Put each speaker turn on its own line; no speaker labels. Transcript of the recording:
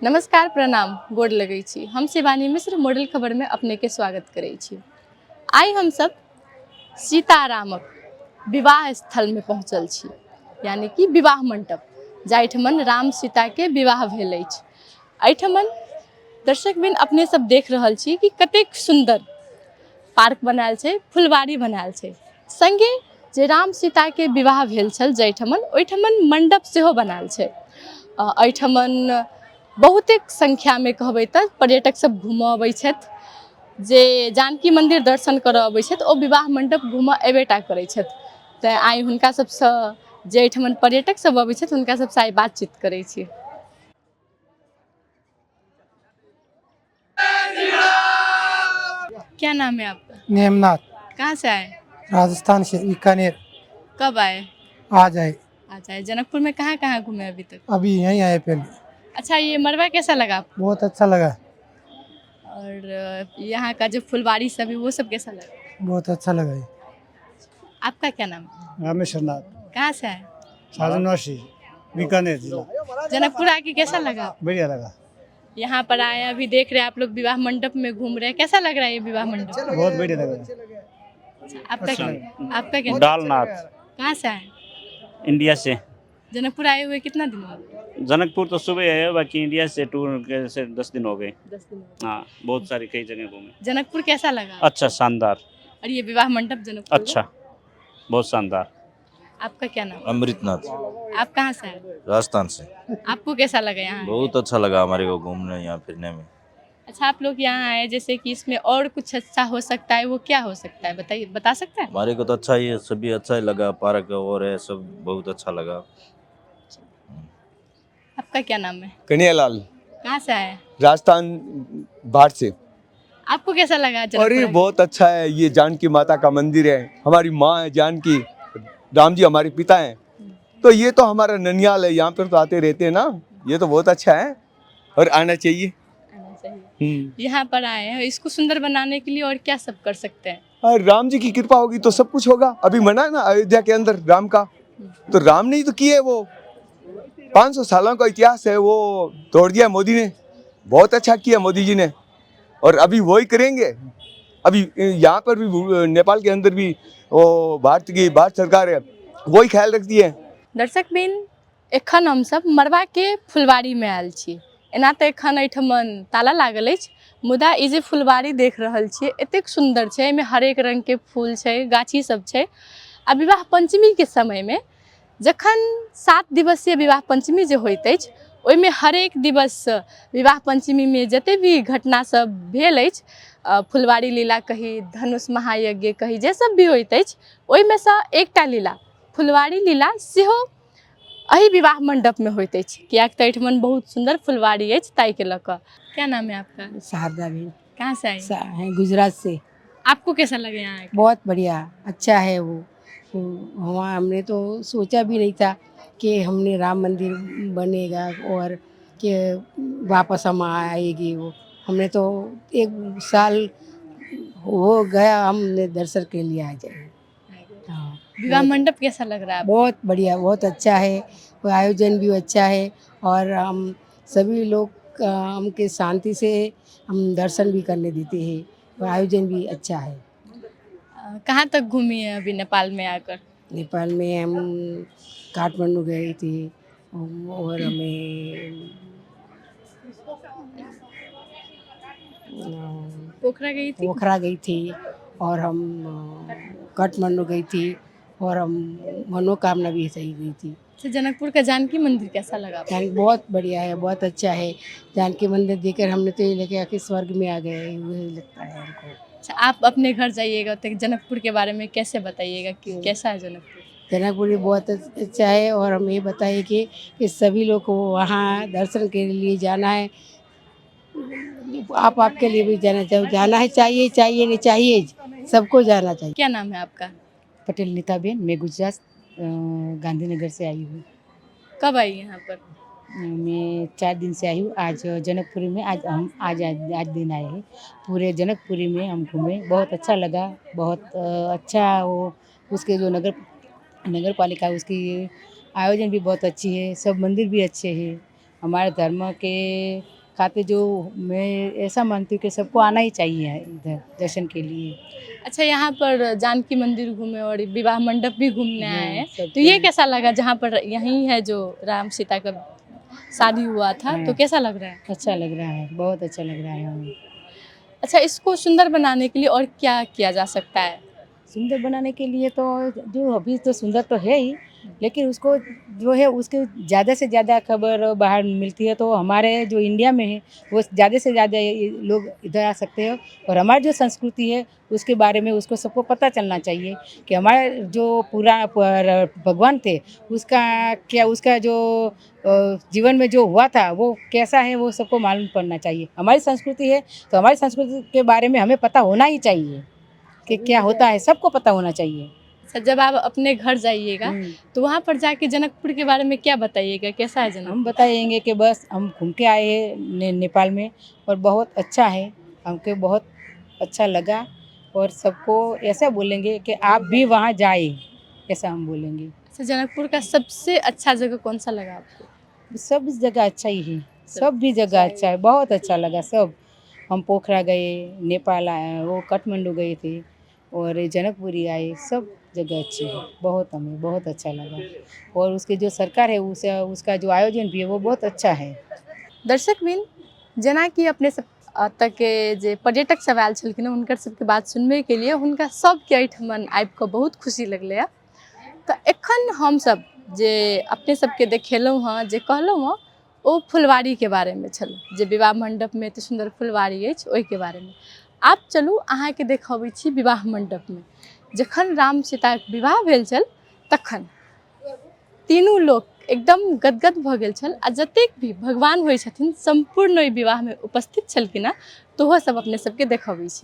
नमस्कार प्रणाम गोड़ लगै छी। हम शिवानी मिश्र मॉडल खबर में अपने के स्वागत करै छी। आइ हम सब सीतारामक विवाह स्थल में पहुँचल छी, यानी कि विवाह मंडप, जाहिठमन राम सीता के विवाह भेल अछि। एहिठमन दर्शकबिन अपने सब देख रहल छी कि कतेक सुंदर पार्क बनायल छै, फुलवारी बनायल छै। संगे जे राम सीता के विवाह भेल छल जाहिठमन, ओहिठमन मंडप सेहो बनायल छै। एहिठमन बहुतेक संख्या में कहबै तऽ पर्यटक सब घूमऽ अबै छथि। जे जानकी मंदिर दर्शन करऽ अबै छथि ओ विवाह मंडप घूमऽ एबेटा करै छथि। तऽ आइ हुनका सबसँ जे एहिठमन पर्यटक सब अबै छथि हुनका सबसँ आइ बातचीत करै छी। क्या नाम है आपका?
नेमनाथ,
कहाँ से आए?
राजस्थान से, बीकानेर।
कब आए?
आज आए,
अच्छा, जनकपुर में कहाँ घूमे अभी तक?
अभी यहीं आए पहले।
अच्छा, ये मरवा कैसा लगा आपको?
बहुत अच्छा लगा,
और यहाँ का जो फुलवारी सब है वो सब कैसा लगा?
बहुत अच्छा लगा।
आपका क्या नाम है?
रामेश्वर नाथ,
कहाँ से आए?
साधनवासी, बीकानेर जिला।
जनकपुर आके कैसा लगा?
बढ़िया लगा,
यहाँ पर आए, अभी देख रहे हैं आप लोग विवाह मंडप में घूम रहे हैं, कैसा लग रहा है ये विवाह मंडप?
बहुत बढ़िया लगा।
आपका क्या?
डालनाथ,
कहाँ से आए?
इंडिया से।
जनकपुर आए हुए कितना दिन हो गए?
जनकपुर तो सुबह है, बाकी इंडिया से टूर से 10 दिन हो गए।
10 दिन हो गए।
हाँ, बहुत सारी कई जगह घूमे।
जनकपुर कैसा लगा?
अच्छा, शानदार।
और ये विवाह मंडप जनकपुर?
अच्छा, बहुत शानदार।
आपका क्या नाम?
अमृतनाथ,
आप कहाँ से आए?
राजस्थान से।
आपको कैसा लगा यहाँ?
बहुत अच्छा लगा हमारे को घूमने यहाँ फिरने में।
अच्छा, आप लोग यहाँ आए, जैसे कि इसमें और कुछ अच्छा हो सकता है, वो क्या हो सकता है बताइए, बता सकते हैं?
हमारे को तो अच्छा ही है, सभी अच्छा ही लगा, पार्क और है सब बहुत अच्छा लगा।
आपका क्या नाम है?
कन्हैयालाल,
कहाँ से आए?
राजस्थान बाहर से।
आपको कैसा लगा
अरे
जनकपुर?
बहुत अच्छा है, ये जानकी माता का मंदिर है, हमारी माँ है जानकी, राम जी हमारे पिता हैं, तो ये तो हमारा ननियाल है, यहाँ पर तो आते रहते हैं ना, ये तो बहुत अच्छा है और आना चाहिए।
आना चाहिए। यहाँ पर आए हैं, इसको सुंदर बनाने के लिए और क्या सब कर सकते हैं?
और राम जी की कृपा होगी तो सब कुछ होगा। अभी मना है ना अयोध्या के अंदर राम का, तो राम ने ही तो किए, वो 500 सालों का इतिहास है, वो तोड़ दिया मोदी ने, बहुत अच्छा किया मोदी जी ने, और अभी वही करेंगे। अभी यहाँ पर भी नेपाल के अंदर भी वो भारत सरकार है, वही ख्याल रखती है।
दर्शक बिन, एखन हम सब मरवा के फुलवारी में आयल छी। एना तो एखन एठमन ताला लागल अछि, मुदा ई जे फुलवारी देख रहल छियै एतेक सुंदर छै, एहिमे हरेक रंग के फूल छै, गाछी सब छै। आ विवाह पंचमी के समय में जखन 7 दिवसीय विवाह पंचमी जे होइत अछि, ओहिमे हरेक दिवस विवाह पंचमी में जते भी घटना सब भेल अछि, फुलवारी लीला कही, धनुष महायज्ञ कही, जे सब भी होइत अछि, ओहिमे सँ एकटा लीला फुलवारी लीला सेहो अही विवाह मंडप में होइत अछि, कियाक तऽ एहिठमन बहुत सुंदर फुलवारी अछि, ताई के लऽ कऽ। क्या नाम है आपका?
शारदा भी
कहाँ से आई?
है, गुजरात से।
आपको कैसा लगे यहाँ आके?
बहुत बढ़िया, अच्छा है वो वहाँ हमने तो सोचा भी नहीं था कि हमने राम मंदिर बनेगा और कि वापस हम आएगी। वो हमने तो 1 साल हो गया, हमने दर्शन के लिए आ जाए। हाँ,
विवाह मंडप कैसा लग रहा है?
बहुत बढ़िया, बहुत अच्छा है, वो आयोजन भी अच्छा है, और हम सभी लोग हमके शांति से हम दर्शन भी करने देते हैं, और आयोजन भी अच्छा है।
कहाँ तक घूमी है अभी नेपाल में आकर?
नेपाल में हम काठमांडू गए थे, और हमें
पोखरा गई थी?
पोखरा गई थी, और हम काठमांडू गई थी, और हम मनोकामना भी सही गई थी।
अच्छा, जनकपुर का जानकी मंदिर कैसा लगा आपको?
बहुत बढ़िया है, बहुत अच्छा है। जानकी मंदिर देखकर हमने तो ये लगे कि स्वर्ग में आ गए, वही लगता है हमको।
अच्छा, आप अपने घर जाइएगा तो जनकपुर के बारे में कैसे बताइएगा कि कैसा है जनकपुर?
जनकपुर भी बहुत अच्छा है, और हम ये बताइए कि सभी लोग को वहाँ दर्शन के लिए जाना है। आपके लिए भी जाना है, चाहिए नहीं चाहिए, सबको जाना चाहिए।
क्या नाम है आपका?
पटेल नीताबेन, मैं गुजरात गांधीनगर से आई हूँ।
कब आई यहाँ पर?
मैं 4 दिन से आई हूँ। आज जनकपुरी में आज दिन आए हैं। पूरे जनकपुरी में हम घूमे, बहुत अच्छा लगा, बहुत अच्छा। वो उसके जो नगर पालिका उसकी आयोजन भी बहुत अच्छी है, सब मंदिर भी अच्छे हैं, हमारे धर्म के खातिर जो मैं ऐसा मानती हूँ कि सबको आना ही चाहिए इधर दर्शन के लिए।
अच्छा, यहाँ पर जानकी मंदिर घूमे और विवाह मंडप भी घूमने आए हैं,
सब
तो ये कैसा लगा? जहाँ पर यहीं है जो राम सीता का शादी हुआ था, तो कैसा लग रहा है?
अच्छा लग रहा है, बहुत अच्छा लग रहा है हमें।
अच्छा, इसको सुंदर बनाने के लिए और क्या किया जा सकता है?
सुंदर बनाने के लिए तो जो अभी तो सुंदर तो है ही, लेकिन उसको जो है उसके ज़्यादा से ज़्यादा खबर बाहर मिलती है, तो हमारे जो इंडिया में है वो ज़्यादा से ज़्यादा लोग इधर आ सकते हैं और हमारी जो संस्कृति है उसके बारे में उसको सबको पता चलना चाहिए कि हमारे जो पूरा भगवान थे उसका क्या, उसका जो जीवन में जो हुआ था वो कैसा है वो सबको मालूम पड़ना चाहिए। हमारी संस्कृति है तो हमारी संस्कृति के बारे में हमें पता होना ही चाहिए कि क्या होता है, सबको पता होना चाहिए।
अच्छा, जब आप अपने घर जाइएगा तो वहाँ पर जाके जनकपुर के बारे में क्या बताइएगा? कैसा है जनकपुर?
हम बताएंगे कि बस हम घूम के आए हैं नेपाल में और बहुत अच्छा है, हमको बहुत अच्छा लगा और सबको ऐसा बोलेंगे कि आप भी वहाँ जाए, ऐसा हम बोलेंगे।
अच्छा, जनकपुर का सबसे अच्छा जगह कौन सा लगा आपको?
सब जगह अच्छा ही है, सब भी जगह अच्छा है, बहुत अच्छा लगा सब। हम पोखरा गए, नेपाल आए, वो काठमांडू गए थे और जनकपुरी आए, सब जगह अच्छी है, बहुत हमें बहुत अच्छा लगा। और उसकी जो सरकार है उसका जो आयोजन भी है वो बहुत अच्छा है।
दर्शकबिन, जेना कि अपने सब तक के जे पर्यटक सब आयल छलखिन हुनकर सबके बात सुनबे के लिए हुनका सबके एहिठमन आबि कऽ बहुत खुशी लगलै। तऽ एखन हम सब जे अपने सबके देखेलहुँ हँ, जे कहलहुँ हँ, ओ फुलवारी के बारे में छल, जे विवाह मंडप में एते सुंदर फुलवारी अछि ओहि के बारे में। आब चलू अहाँ के देखबै छी विवाह मंडप में जखन राम सीता के विवाह भेल छल तखन तीनू लोग एकदम गदगद भऽ गेल छल आ जतेक भी भगवान होइ छथिन संपूर्ण ओहि विवाह में उपस्थित छलखिन, तोहो सब अपने सबके देखबै छी।